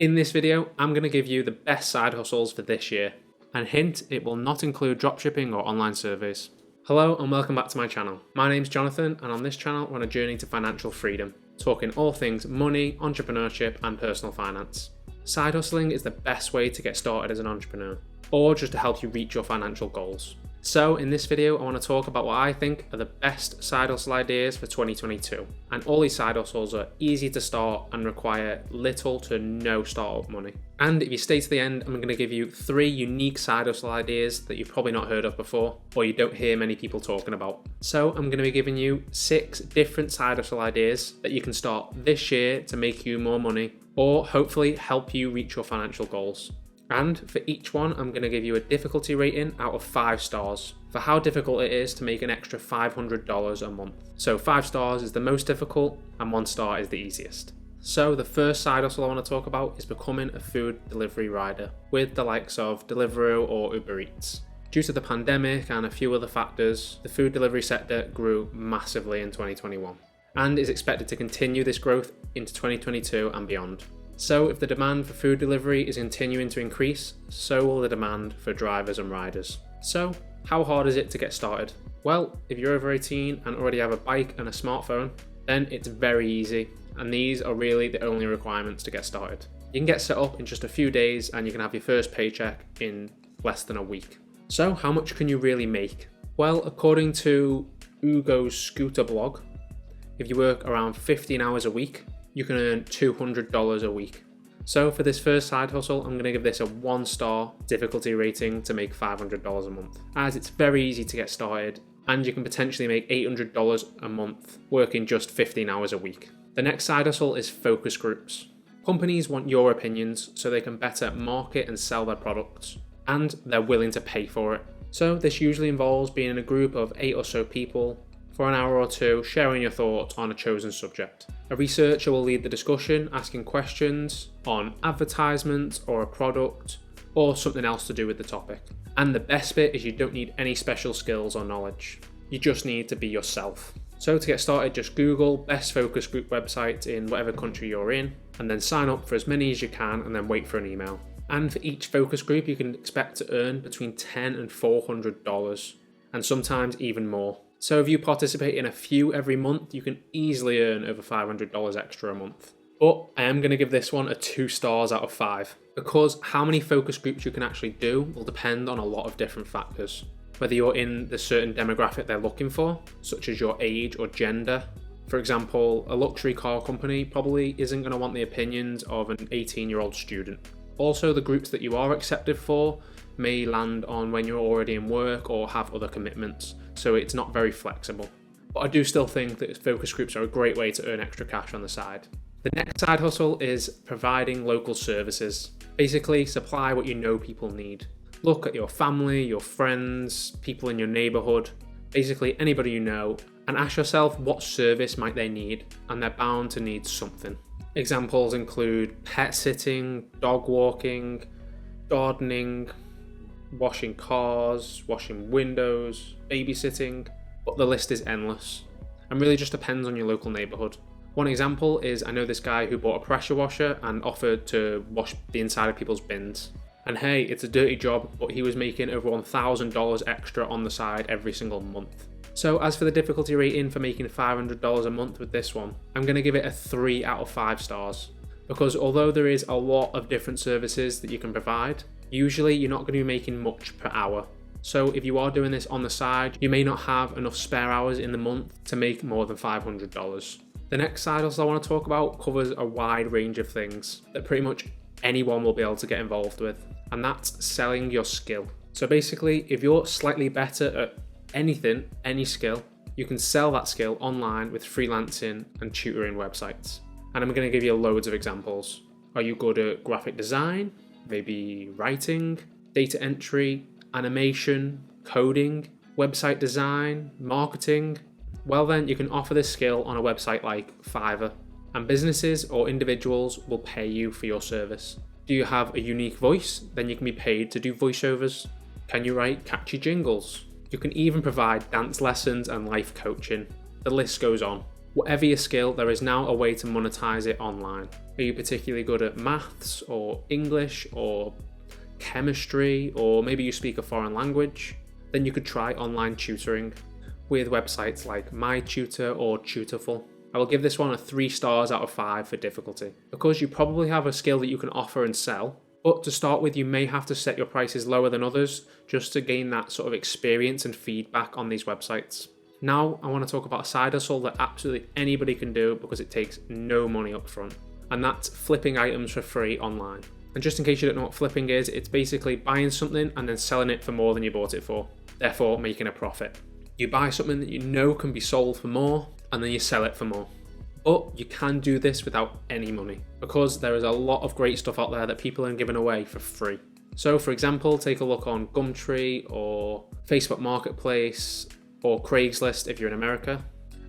In this video, I'm going to give you the best side hustles for this year. And hint, it will not include dropshipping or online surveys. Hello and welcome back to my channel. My name's Jonathan, and on this channel we're on a journey to financial freedom, talking all things money, entrepreneurship and personal finance. Side hustling is the best way to get started as an entrepreneur, or just to help you reach your financial goals. So in this video, I want to talk about what I think are the best side hustle ideas for 2022. And all these side hustles are easy to start and require little to no startup money. And if you stay to the end, I'm going to give you 3 unique side hustle ideas that you've probably not heard of before, or you don't hear many people talking about. So I'm going to be giving you 6 different side hustle ideas that you can start this year to make you more money, or hopefully help you reach your financial goals. And for each one, I'm going to give you a difficulty rating out of 5 stars for how difficult it is to make an extra $500 a month. So 5 stars is the most difficult and 1 star is the easiest. So the first side hustle I want to talk about is becoming a food delivery rider with the likes of DELIVEROO or Uber Eats. Due to the pandemic and a few other factors, the food delivery sector grew massively in 2021 and is expected to continue this growth into 2022 and beyond. So if the demand for food delivery is continuing to increase, so will the demand for drivers and riders. So how hard is it to get started? Well, if you're over 18 and already have a bike and a smartphone, then it's very easy, and these are really the only requirements to get started. You can get set up in just a few days and you can have your first paycheck in less than a week. So how much can you really make? Well, according to Ugo's scooter blog, if you work around 15 hours a week, you can earn $200 a week. So for this first side hustle, I'm going to give this a 1-star difficulty rating to make $500 a month, as it's very easy to get started and you can potentially make $800 a month working just 15 hours a week. The next side hustle is focus groups. Companies want your opinions so they can better market and sell their products, and they're willing to pay for it. So this usually involves being in a group of 8 or so people for an hour or 2, sharing your thoughts on a chosen subject. A researcher will lead the discussion, asking questions on advertisements or a product or something else to do with the topic. And the best bit is you don't need any special skills or knowledge. You just need to be yourself. So to get started, just Google best focus group websites in whatever country you're in, and then sign up for as many as you can and then wait for an email. And for each focus group, you can expect to earn between $10 and $400, and sometimes even more. So if you participate in a few every month, you can easily earn over $500 extra a month. But I am going to give this one a 2 stars out of 5, because how many focus groups you can actually do will depend on a lot of different factors. Whether you're in the certain demographic they're looking for, such as your age or gender. For example, a luxury car company probably isn't going to want the opinions of an 18-year-old student. Also, the groups that you are accepted for may land on when you're already in work or have other commitments, so it's not very flexible. But I do still think that focus groups are a great way to earn extra cash on the side. The next side hustle is providing local services. Basically, supply what you know people need. Look at your family, your friends, people in your neighborhood, basically anybody you know, and ask yourself what service might they need, and they're bound to need something. Examples include pet sitting, dog walking, gardening, washing cars, washing windows, babysitting, but the list is endless and really just depends on your local neighborhood. One example is I know this guy who bought a pressure washer and offered to wash the inside of people's bins. And hey, it's a dirty job, but he was making over $1,000 extra on the side every single month. So as for the difficulty rating for making $500 a month with this one, I'm going to give it a 3 out of 5 stars. Because although there is a lot of different services that you can provide, usually you're not going to be making much per hour. So if you are doing this on the side, you may not have enough spare hours in the month to make more than $500. The next side hustle I want to talk about covers a wide range of things that pretty much anyone will be able to get involved with, and that's selling your skill. So basically, if you're slightly better at anything, any skill, you can sell that skill online with freelancing and tutoring websites. And I'm going to give you loads of examples. Are you good at graphic design? Maybe writing, data entry, animation, coding, website design, marketing? Well then, you can offer this skill on a website like Fiverr, and businesses or individuals will pay you for your service. Do you have a unique voice? Then you can be paid to do voiceovers. Can you write catchy jingles? You can even provide dance lessons and life coaching. The list goes on. Whatever your skill, there is now a way to monetize it online. Are you particularly good at maths or English or chemistry, or maybe you speak a foreign language? Then you could try online tutoring with websites like MyTutor or Tutorful. I will give this one a 3 stars out of 5 for difficulty, because you probably have a skill that you can offer and sell, but to start with you may have to set your prices lower than others just to gain that sort of experience and feedback on these websites. Now I want to talk about a side hustle that absolutely anybody can do because it takes no money up front, and that's flipping items for free online. And just in case you don't know what flipping is, it's basically buying something and then selling it for more than you bought it for, therefore making a profit. You buy something that you know can be sold for more and then you sell it for more. But you can do this without any money, because there is a lot of great stuff out there that people are giving away for free. So for example, take a look on Gumtree or Facebook Marketplace or Craigslist if you're in America,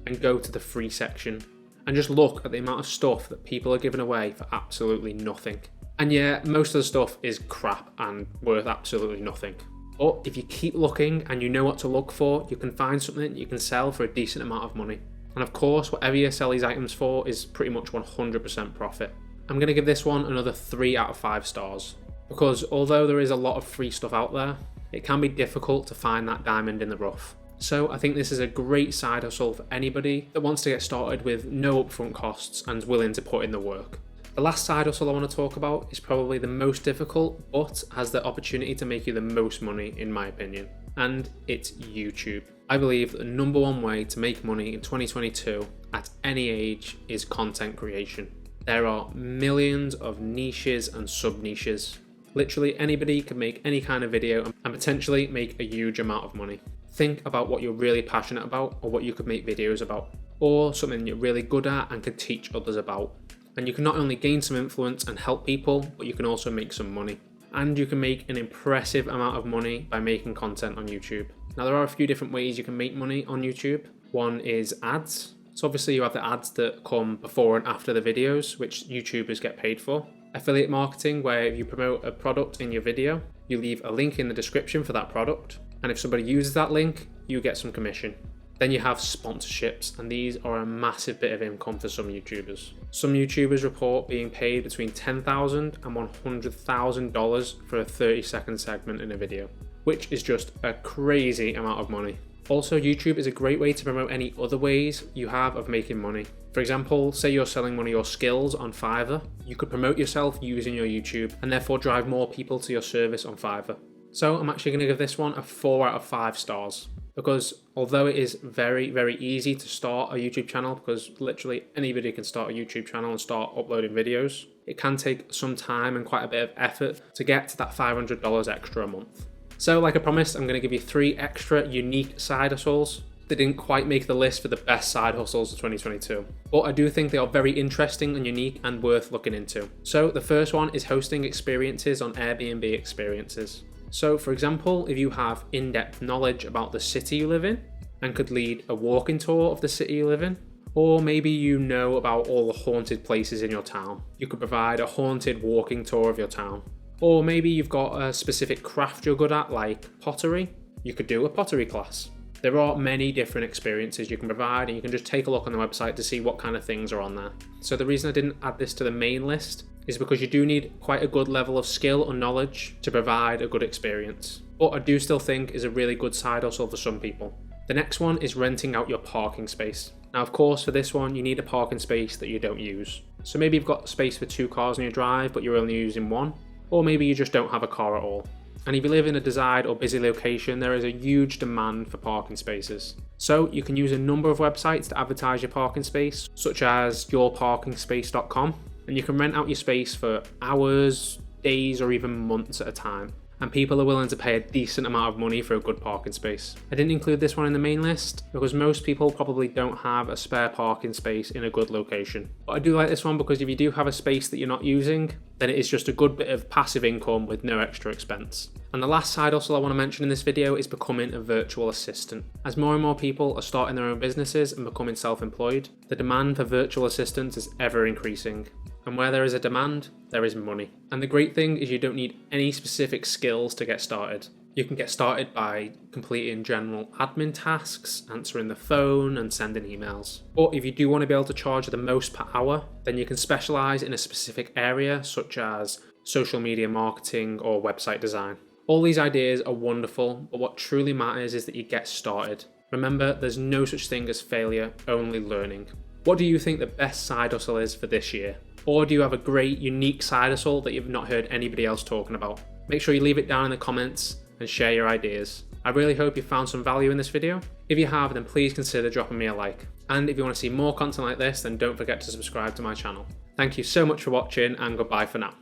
and go to the free section and just look at the amount of stuff that people are giving away for absolutely nothing. And yeah, most of the stuff is crap and worth absolutely nothing. But if you keep looking and you know what to look for, you can find something you can sell for a decent amount of money. And of course, whatever you sell these items for is pretty much 100% profit. I'm going to give this one another 3 out of 5 stars, because although there is a lot of free stuff out there, it can be difficult to find that diamond in the rough. So I think this is a great side hustle for anybody that wants to get started with no upfront costs and is willing to put in the work. The last side hustle I want to talk about is probably the most difficult, but has the opportunity to make you the most money in my opinion, and it's YouTube. I believe that the number one way to make money in 2022 at any age is content creation. There are millions of niches and sub-niches. Literally anybody can make any kind of video and potentially make a huge amount of money. Think about what you're really passionate about, or what you could make videos about, or something you're really good at and can teach others about. And you can not only gain some influence and help people, but you can also make some money. And you can make an impressive amount of money by making content on YouTube. Now there are a few different ways you can make money on YouTube. One is ads. So obviously you have the ads that come before and after the videos, which YouTubers get paid for. Affiliate marketing, where if you promote a product in your video, you leave a link in the description for that product. And if somebody uses that link, you get some commission. Then you have sponsorships, and these are a massive bit of income for some YouTubers. Some YouTubers report being paid between $10,000 and $100,000 for a 30-second segment in a video, which is just a crazy amount of money. Also, YouTube is a great way to promote any other ways you have of making money. For example, say you're selling one of your skills on Fiverr, you could promote yourself using your YouTube and therefore drive more people to your service on Fiverr. So I'm actually going to give this one a 4 out of 5 stars, because although it is very, very easy to start a YouTube channel, because literally anybody can start a YouTube channel and start uploading videos, it can take some time and quite a bit of effort to get to that $500 extra a month. So like I promised, I'm going to give you 3 extra unique side hustles. They didn't quite make the list for the best side hustles of 2022, but I do think they are very interesting and unique and worth looking into. So the first one is hosting experiences on Airbnb experiences. So for example, if you have in-depth knowledge about the city you live in and could lead a walking tour of the city you live in, or maybe you know about all the haunted places in your town, you could provide a haunted walking tour of your town. Or maybe you've got a specific craft you're good at, like pottery, you could do a pottery class. There are many different experiences you can provide, and you can just take a look on the website to see what kind of things are on there. So the reason I didn't add this to the main list is because you do need quite a good level of skill and knowledge to provide a good experience. But I do still think is a really good side hustle for some people. The next one is renting out your parking space. Now of course for this one you need a parking space that you don't use. So maybe you've got space for 2 cars on your drive but you're only using 1, or maybe you just don't have a car at all. And if you live in a desired or busy location, there is a huge demand for parking spaces. So you can use a number of websites to advertise your parking space, such as yourparkingspace.com. And you can rent out your space for hours, days, or even months at a time. And people are willing to pay a decent amount of money for a good parking space. I didn't include this one in the main list because most people probably don't have a spare parking space in a good location. But I do like this one because if you do have a space that you're not using, then it is just a good bit of passive income with no extra expense. And the last side hustle I want to mention in this video is becoming a virtual assistant. As more and more people are starting their own businesses and becoming self-employed, the demand for virtual assistants is ever increasing. And where there is a demand, there is money. And the great thing is you don't need any specific skills to get started. You can get started by completing general admin tasks, answering the phone and sending emails. But if you do want to be able to charge the most per hour, then you can specialize in a specific area such as social media marketing or website design. All these ideas are wonderful, but what truly matters is that you get started. Remember, there's no such thing as failure, only learning. What do you think the best side hustle is for this year? Or do you have a great, unique side hustle that you've not heard anybody else talking about? Make sure you leave it down in the comments and share your ideas. I really hope you found some value in this video. If you have, then please consider dropping me a like. And if you want to see more content like this, then don't forget to subscribe to my channel. Thank you so much for watching, and goodbye for now.